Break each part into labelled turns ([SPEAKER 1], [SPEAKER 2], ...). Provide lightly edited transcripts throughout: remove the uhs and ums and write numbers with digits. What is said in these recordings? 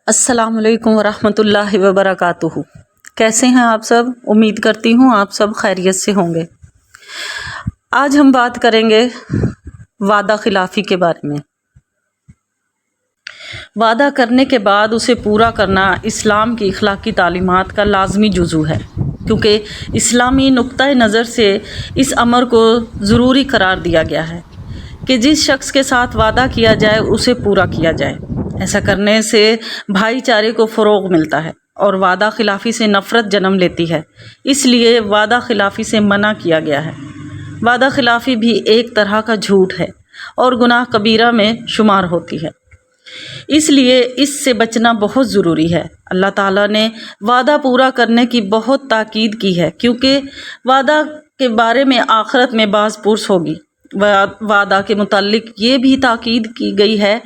[SPEAKER 1] السلام علیکم ورحمۃ اللہ وبرکاتہ۔ کیسے ہیں آپ سب؟ امید کرتی ہوں آپ سب خیریت سے ہوں گے۔ آج ہم بات کریں گے وعدہ خلافی کے بارے میں۔ وعدہ کرنے کے بعد اسے پورا کرنا اسلام کی اخلاقی تعلیمات کا لازمی جزو ہے، کیونکہ اسلامی نقطۂ نظر سے اس امر کو ضروری قرار دیا گیا ہے کہ جس شخص کے ساتھ وعدہ کیا جائے اسے پورا کیا جائے۔ ایسا کرنے سے بھائی چارے کو فروغ ملتا ہے اور وعدہ خلافی سے نفرت جنم لیتی ہے، اس لیے وعدہ خلافی سے منع کیا گیا ہے۔ وعدہ خلافی بھی ایک طرح کا جھوٹ ہے اور گناہ کبیرہ میں شمار ہوتی ہے، اس لیے اس سے بچنا بہت ضروری ہے۔ اللہ تعالیٰ نے وعدہ پورا کرنے کی بہت تاکید کی ہے، کیونکہ وعدہ کے بارے میں آخرت میں باز پرس ہوگی۔ وعدہ کے متعلق یہ بھی تاکید کی گئی ہے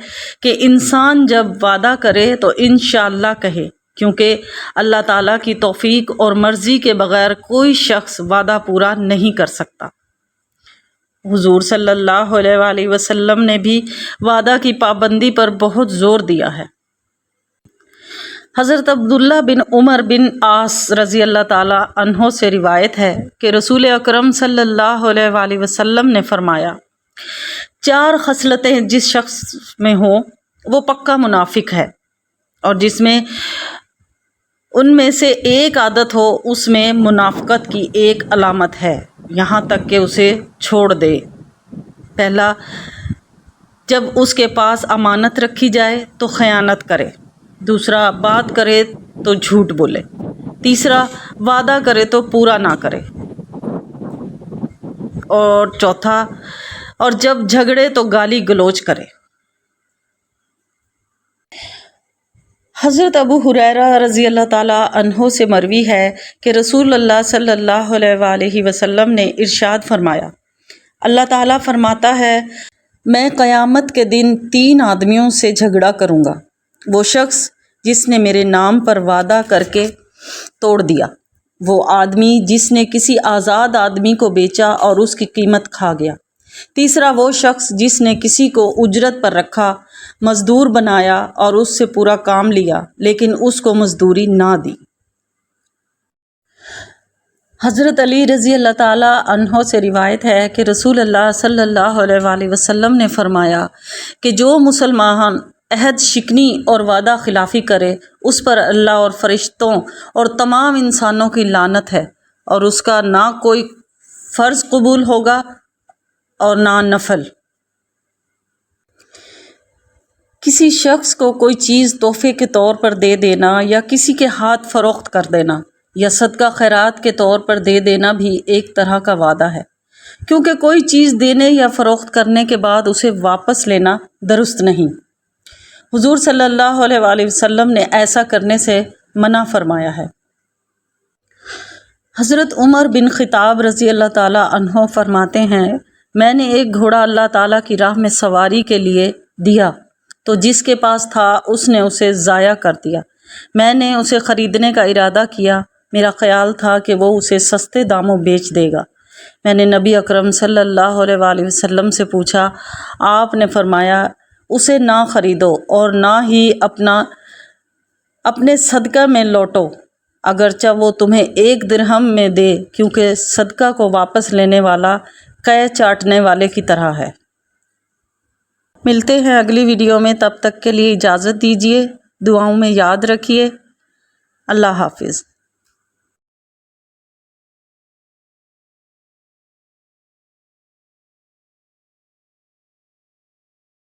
[SPEAKER 1] کہ انسان جب وعدہ کرے تو انشاءاللہ کہے، کیونکہ اللہ تعالیٰ کی توفیق اور مرضی کے بغیر کوئی شخص وعدہ پورا نہیں کر سکتا۔ حضور صلی اللہ علیہ وآلہ وسلم نے بھی وعدہ کی پابندی پر بہت زور دیا ہے۔ حضرت عبداللہ بن عمر بن عاص رضی اللہ تعالیٰ عنہ سے روایت ہے کہ رسول اکرم صلی اللہ علیہ وآلہ وسلم نے فرمایا، 4 خصلتیں جس شخص میں ہوں وہ پکا منافق ہے، اور جس میں ان میں سے ایک عادت ہو اس میں منافقت کی ایک علامت ہے، یہاں تک کہ اسے چھوڑ دے۔ پہلا، جب اس کے پاس امانت رکھی جائے تو خیانت کرے۔ دوسرا، بات کرے تو جھوٹ بولے۔ تیسرا، وعدہ کرے تو پورا نہ کرے۔ اور چوتھا، اور جب جھگڑے تو گالی گلوچ کرے۔ حضرت ابو ہریرہ رضی اللہ تعالیٰ عنہ سے مروی ہے کہ رسول اللہ صلی اللہ علیہ وآلہ وسلم نے ارشاد فرمایا، اللہ تعالیٰ فرماتا ہے، میں قیامت کے دن 3 آدمیوں سے جھگڑا کروں گا۔ وہ شخص جس نے میرے نام پر وعدہ کر کے توڑ دیا، وہ آدمی جس نے کسی آزاد آدمی کو بیچا اور اس کی قیمت کھا گیا، تیسرا وہ شخص جس نے کسی کو اجرت پر رکھا، مزدور بنایا اور اس سے پورا کام لیا لیکن اس کو مزدوری نہ دی۔ حضرت علی رضی اللہ تعالیٰ عنہ سے روایت ہے کہ رسول اللہ صلی اللہ علیہ وآلہ وسلم نے فرمایا کہ جو مسلمان عہد شکنی اور وعدہ خلافی کرے اس پر اللہ اور فرشتوں اور تمام انسانوں کی لعنت ہے، اور اس کا نہ کوئی فرض قبول ہوگا اور نہ نفل۔ کسی شخص کو کوئی چیز تحفے کے طور پر دے دینا یا کسی کے ہاتھ فروخت کر دینا یا صدقہ خیرات کے طور پر دے دینا بھی ایک طرح کا وعدہ ہے، کیونکہ کوئی چیز دینے یا فروخت کرنے کے بعد اسے واپس لینا درست نہیں۔ حضور صلی اللہ علیہ وآلہ وسلم نے ایسا کرنے سے منع فرمایا ہے۔ حضرت عمر بن خطاب رضی اللہ تعالیٰ عنہ فرماتے ہیں، میں نے ایک گھوڑا اللہ تعالیٰ کی راہ میں سواری کے لیے دیا تو جس کے پاس تھا اس نے اسے ضائع کر دیا۔ میں نے اسے خریدنے کا ارادہ کیا، میرا خیال تھا کہ وہ اسے سستے داموں بیچ دے گا۔ میں نے نبی اکرم صلی اللہ علیہ وآلہ وسلم سے پوچھا، آپ نے فرمایا، اسے نہ خریدو اور نہ ہی اپنے صدقہ میں لوٹو، اگرچہ وہ تمہیں 1 درہم میں دے، کیونکہ صدقہ کو واپس لینے والا قے چاٹنے والے کی طرح ہے۔ ملتے ہیں اگلی ویڈیو میں، تب تک کے لیے اجازت دیجیے، دعاؤں میں یاد رکھیے۔ اللہ حافظ۔